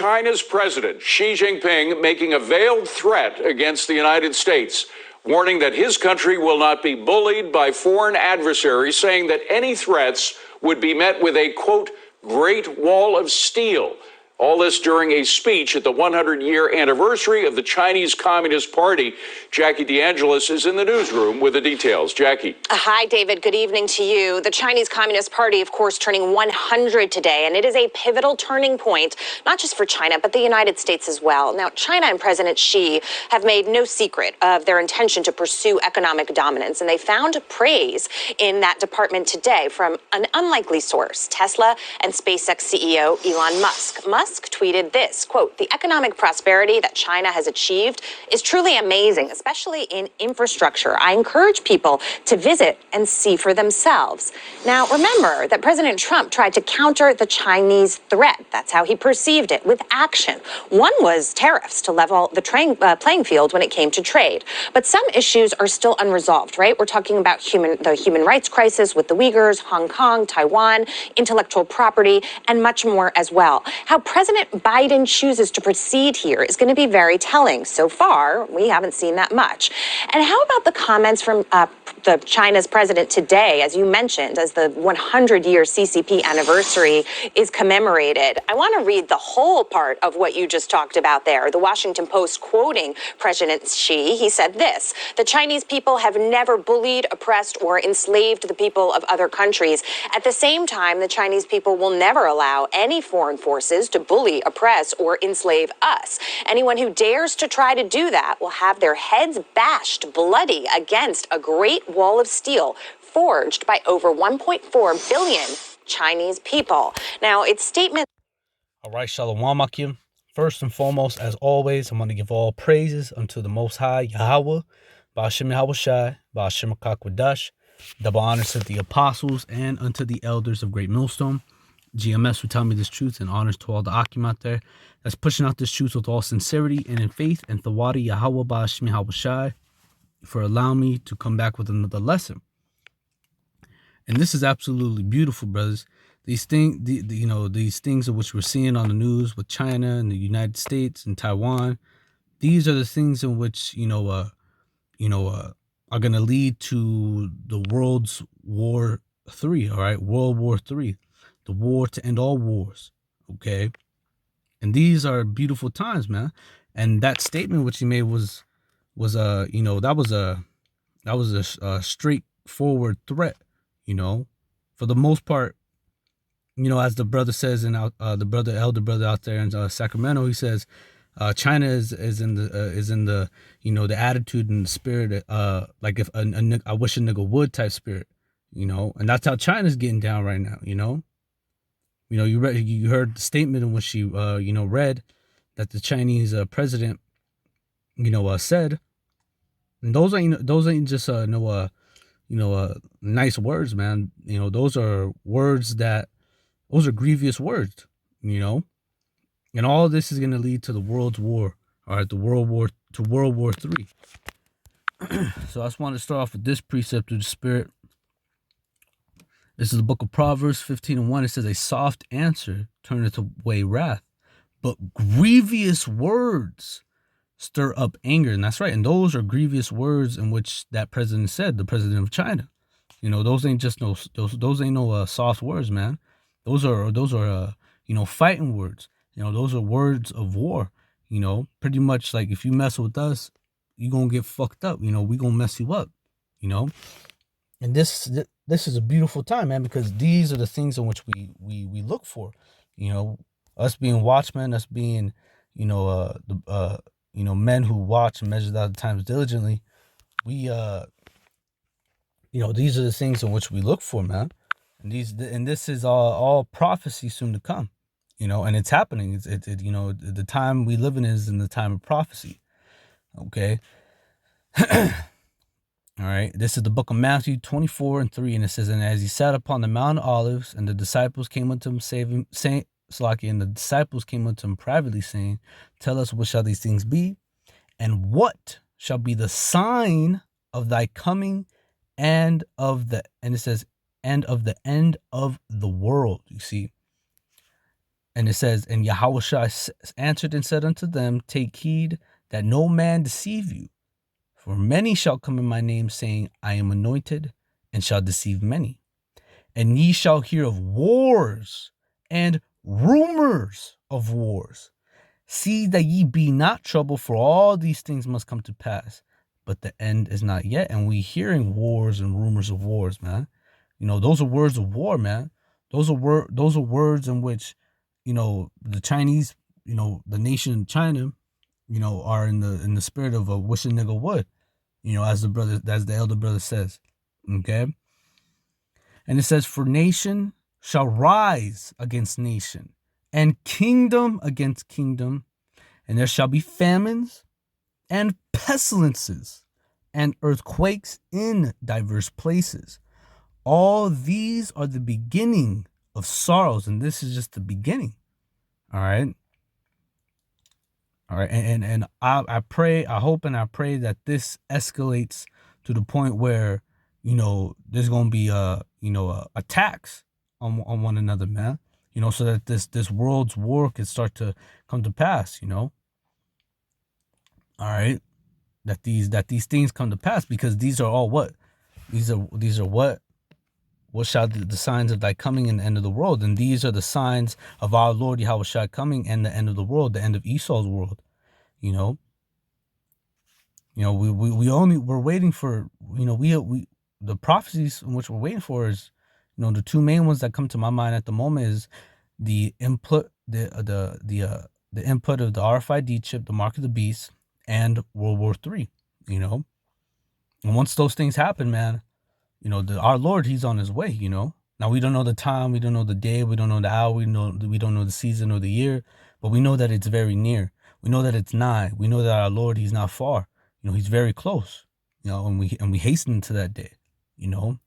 China's president, Xi Jinping, making a veiled threat against the United States, warning that his country will not be bullied by foreign adversaries, saying that any threats would be met with a, quote, Great Wall of Steel. All this during a speech at the 100-year anniversary of the Chinese Communist Party. Jackie DeAngelis is in the newsroom with the details. Jackie. Hi, David. Good evening to you. The Chinese Communist Party, of course, turning 100 today, and it is a pivotal turning point, not just for China, but the United States as well. Now, China and President Xi have made no secret of their intention to pursue economic dominance, and they found praise in that department today from an unlikely source, Tesla and SpaceX CEO Elon Musk. Musk tweeted this, quote, the economic prosperity that China has achieved is truly amazing, especially in infrastructure. I encourage people to visit and see for themselves. Now, remember that President Trump tried to counter the Chinese threat. That's how he perceived it, with action. One was tariffs to level the playing field when it came to trade. But some issues are still unresolved, right? We're talking about the human rights crisis with the Uyghurs, Hong Kong, Taiwan, intellectual property, and much more as well. How President Biden chooses to proceed here is going to be very telling. So far, we haven't seen that much. And how about the comments from the China's president today, as you mentioned, as the 100-year CCP anniversary is commemorated? I want to read the whole part of what you just talked about there. The Washington Post quoting President Xi, he said this, the Chinese people have never bullied, oppressed, or enslaved the people of other countries. At the same time, the Chinese people will never allow any foreign forces to bully, oppress, or enslave us. Anyone who dares to try to do that will have their heads bashed bloody against a great wall of steel forged by over 1.4 billion Chinese people. Now, its statement. All right, Shalom Akim. First and foremost, as always, I'm going to give all praises unto the Most High, Yahawah, Ba'ashem YAHAWASHI, Ba'ashem Kakwadash, double honors to the apostles and unto the elders of Great Millstone. GMS who tell me this truth, and honors to all the Akim out there that's pushing out this truth with all sincerity and in faith, and Thawadi YAHAWAH Ba'ashem YAHAWASHI for allowing me to come back with another lesson. And this is absolutely beautiful, brothers. These things, these things of which we're seeing on the news with China and the United States and Taiwan, these are the things in which are going to lead to the World's War III. All right, World War III. The war to end all wars, okay? And these are beautiful times, man. And that statement which he made was a straightforward threat, for the most part. As the brother says in the elder brother out there in Sacramento, he says China is in the the attitude and the spirit like if I wish a nigga would type spirit, and that's how China's getting down right now, you heard the statement in which she, read that the Chinese president, said, and those ain't just nice words, man. Those are words those are grievous words, and all of this is going to lead to the world's war, all right, World War III. So I just want to start off with this precept of the spirit. This is the book of Proverbs 15:1. It says, a soft answer turneth away wrath, but grievous words stir up anger. And that's right. And those are grievous words in which that president said, the president of China. Those ain't just those ain't no soft words, man. Those are fighting words. Those are words of war. Pretty much like if you mess with us, you're going to get fucked up. We going to mess you up, And this is a beautiful time, man, because these are the things in which we look for, us being watchmen, us being, men who watch and measure out the times diligently. We, these are the things in which we look for, man. And this is all prophecy soon to come, and it's happening. It's the time we live in is in the time of prophecy. Okay. All right, this is the book of Matthew 24:3, and it says, and as he sat upon the Mount of Olives, and the disciples came unto him, and the disciples came unto him privately, saying, tell us, what shall these things be? And what shall be the sign of thy coming and it says, and of the end of the world, you see. And it says, and YAHAWASHI answered and said unto them, take heed that no man deceive you. For many shall come in my name, saying, I am anointed, and shall deceive many. And ye shall hear of wars and rumors of wars. See that ye be not troubled, for all these things must come to pass. But the end is not yet. And we hearing wars and rumors of wars, man. You know, those are words of war, man. Those are words in which, you know, the Chinese, you know, the nation China, you know, are in the spirit of a wish a nigga would, you know, as the elder brother says. Okay. And it says, for nation shall rise against nation, and kingdom against kingdom, and there shall be famines and pestilences and earthquakes in diverse places. All these are the beginning of sorrows, and this is just the beginning. All right. All right. And I pray, I hope and I pray that this escalates to the point where, you know, there's going to be, attacks on one another, man. You know, so that this world's war can start to come to pass, you know. All right. That these things come to pass, because these are all what? These are what? What shall the signs of thy coming and the end of the world? And these are the signs of our Lord Yahawashi coming and the end of the world, the end of Esau's world. You know, we're waiting for, you know, we the prophecies in which we're waiting for is, you know, the two main ones that come to my mind at the moment is the input, the input of the RFID chip, the mark of the beast, and World War III. You know, and once those things happen, man, you know, our Lord, he's on his way, you know. Now, we don't know the time, we don't know the day, we don't know the hour, we don't know the season or the year, but we know that it's very near. We know that it's nigh. We know that our Lord, he's not far. You know, he's very close, you know, and we hasten to that day, you know.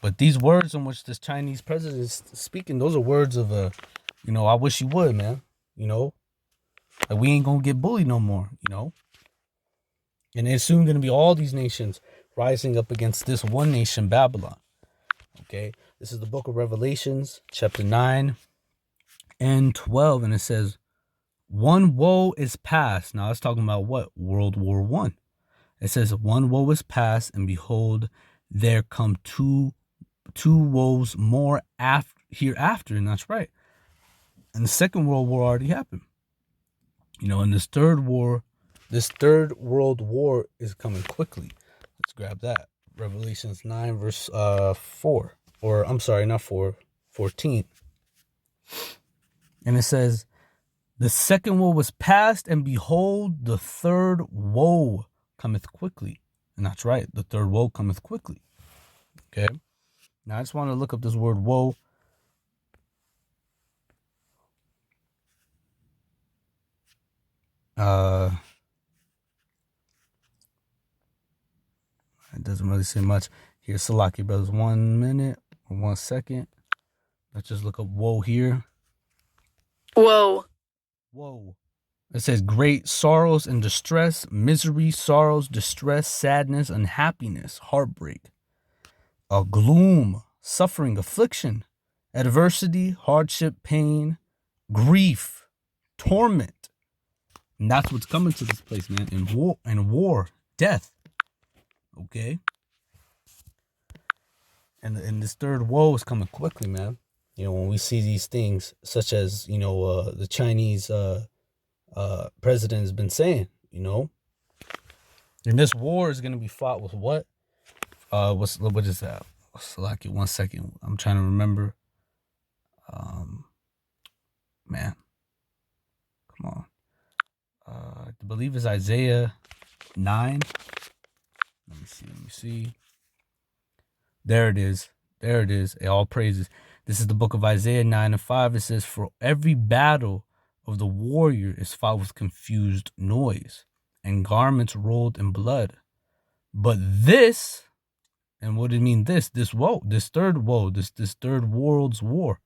But these words in which this Chinese president is speaking, those are words of, you know, I wish he would, man, you know. Like, we ain't going to get bullied no more, you know. And there's soon going to be all these nations rising up against this one nation, Babylon. Okay, this is the book of Revelations, chapter 9 and 12, and it says, one woe is past. Now, it's talking about what? World War I. It says, one woe is past, and behold, there come two woes more hereafter, and that's right. And the Second World War already happened. You know, and this third world war is coming quickly. Let's grab that. Revelations 9 verse 4, or I'm sorry, not 4, 14. And it says, the second woe was past, and behold, the third woe cometh quickly. And that's right, the third woe cometh quickly. Okay. Now I just want to look up this word woe. It doesn't really say much. Here, Salaki brothers, 1 minute or 1 second. Let's just look up woe here. Woe. Woe. It says great sorrows and distress, misery, sorrows, distress, sadness, unhappiness, heartbreak, gloom, suffering, affliction, adversity, hardship, pain, grief, torment. And that's what's coming to this place, man. And war, death. Okay. And this third woe is coming quickly, man. You know, when we see these things, such as, you know, the Chinese president has been saying, you know, and this war is going to be fought with what? What is that? Select it 1 second. I'm trying to remember. Man, come on. I believe it's Isaiah 9. Let me see. There it is. All praises. This is the book of Isaiah 9 and 5. It says, for every battle of the warrior is fought with confused noise, and garments rolled in blood. But this, and what did it mean this woe, this third woe, this third world's war.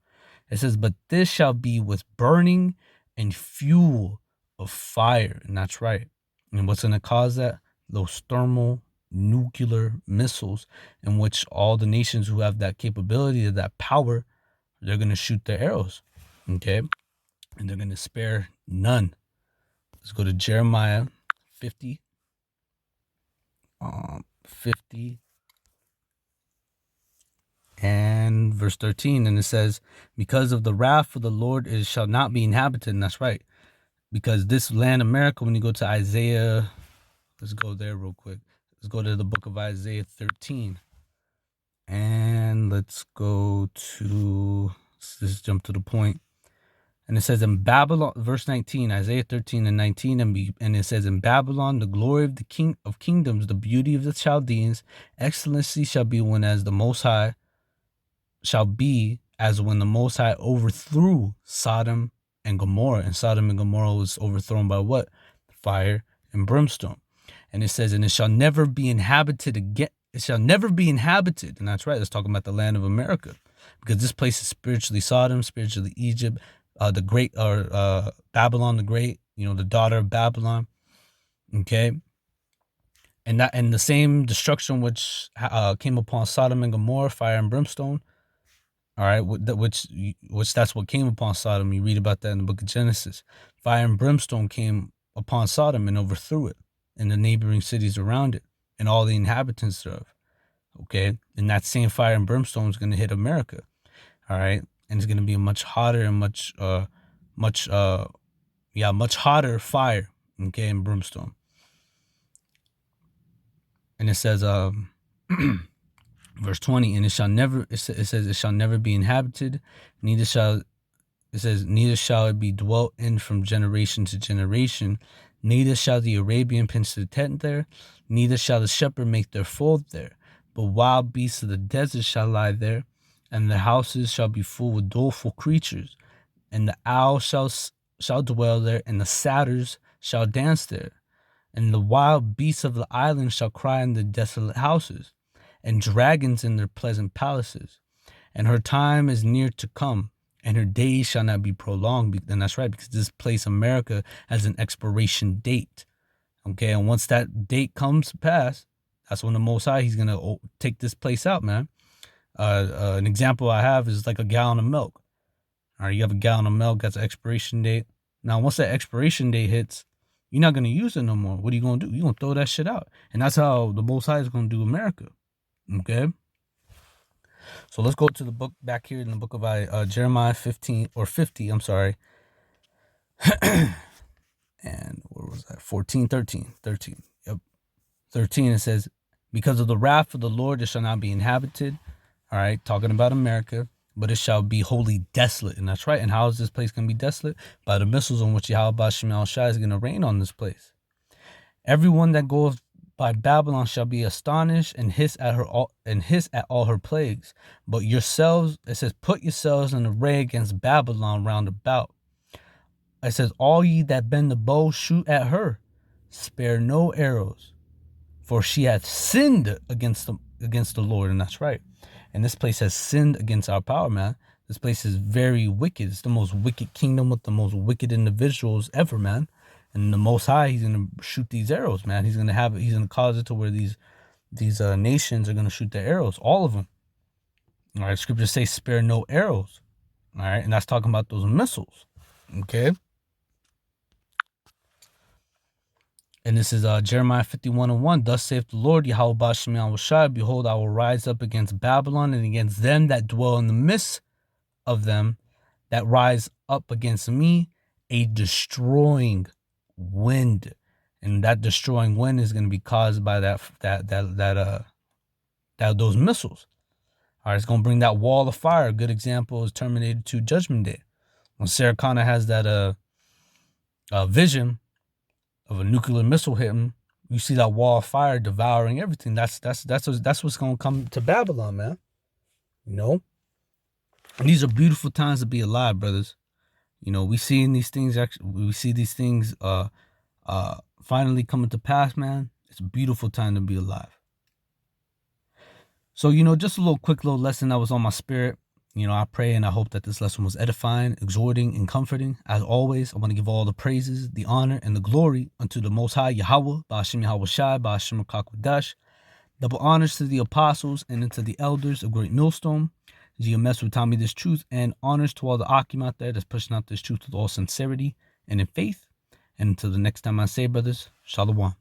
It says, but this shall be with burning and fuel of fire. And that's right. And what's going to cause that? Those thermal nuclear missiles, in which all the nations who have that capability, that power, they're going to shoot their arrows. Okay, and they're going to spare none. Let's go to Jeremiah 50. 50 and verse 13, and it says, because of the wrath of the Lord it shall not be inhabited. And that's right, because this land America, when you go to Isaiah, let's go there real quick. Let's go to the book of Isaiah 13, and let's just jump to the point. And it says in Babylon, verse 19, Isaiah 13 and 19, and it says, in Babylon, the glory of the king of kingdoms, the beauty of the Chaldeans, excellency shall be when as the Most High shall be as when the Most High overthrew Sodom and Gomorrah. And Sodom and Gomorrah was overthrown by what? Fire and brimstone. And it says, and it shall never be inhabited again. It shall never be inhabited. And that's right. It's talking about the land of America, because this place is spiritually Sodom, spiritually Egypt, the great, or Babylon the Great, the daughter of Babylon. Okay. And the same destruction which came upon Sodom and Gomorrah, fire and brimstone. All right, which that's what came upon Sodom. You read about that in the book of Genesis. Fire and brimstone came upon Sodom and overthrew it, and the neighboring cities around it, and all the inhabitants thereof. Okay, and that same fire and brimstone is going to hit America. All right, and it's going to be a much hotter and much hotter fire. Okay, and brimstone. And it says, verse 20, and it says it shall never be inhabited, neither shall it be dwelt in from generation to generation, neither shall the Arabian pitch the tent there, neither shall the shepherd make their fold there, but wild beasts of the desert shall lie there, and the houses shall be full with doleful creatures, and the owl shall dwell there, and the satyrs shall dance there, and the wild beasts of the island shall cry in the desolate houses, and dragons in their pleasant palaces. And her time is near to come, and her days shall not be prolonged. And that's right, because this place, America, has an expiration date. Okay, and once that date comes to pass, that's when the Most High, he's going to take this place out, man. An example I have is like a gallon of milk. All right, you have a gallon of milk, that's an expiration date. Now, once that expiration date hits, you're not going to use it no more. What are you going to do? You're going to throw that shit out. And that's how the Most High is going to do America. Okay, so let's go to the book back here in the book of Jeremiah 50. I'm sorry. And where was that? 13. Yep. 13, it says, because of the wrath of the Lord, it shall not be inhabited. All right, talking about America, but it shall be wholly desolate. And that's right. And how is this place going to be desolate? By the missiles on which YAHAWASHI is going to rain on this place. Everyone that goeth by Babylon shall be astonished and hiss at all her plagues. But yourselves, it says, put yourselves in array against Babylon round about. It says, all ye that bend the bow, shoot at her, spare no arrows, for she hath sinned against the Lord. And that's right. And this place has sinned against our power, man. This place is very wicked. It's the most wicked kingdom with the most wicked individuals ever, man. And the Most High, he's going to shoot these arrows, man. He's going to cause it to where these nations are going to shoot their arrows, all of them. All right, scriptures say spare no arrows. All right, and that's talking about those missiles. Okay. And this is Jeremiah 51:1. Thus saith the Lord, YAHAWASHI, behold, I will rise up against Babylon and against them that dwell in the midst of them that rise up against me, a destroying wind. And that destroying wind is going to be caused by those missiles. All right, it's going to bring that wall of fire. A good example is Terminator 2 Judgment Day. When Sarah Connor has that vision of a nuclear missile hitting, you see that wall of fire devouring everything. That's what's going to come to Babylon, man. And these are beautiful times to be alive, brothers. We see these things finally coming to pass, man. It's a beautiful time to be alive. So, just a quick little lesson that was on my spirit. I pray and I hope that this lesson was edifying, exhorting, and comforting. As always, I want to give all the praises, the honor, and the glory unto the Most High, Yahawah, Ba'ashem YAHAWASHI, Ba'ashem Double honors to the apostles and unto the elders of Great Millstone. You mess with Tommy this truth, and honors to all the Akim out there that's pushing out this truth with all sincerity and in faith. And until the next time I say, brothers, Shalom.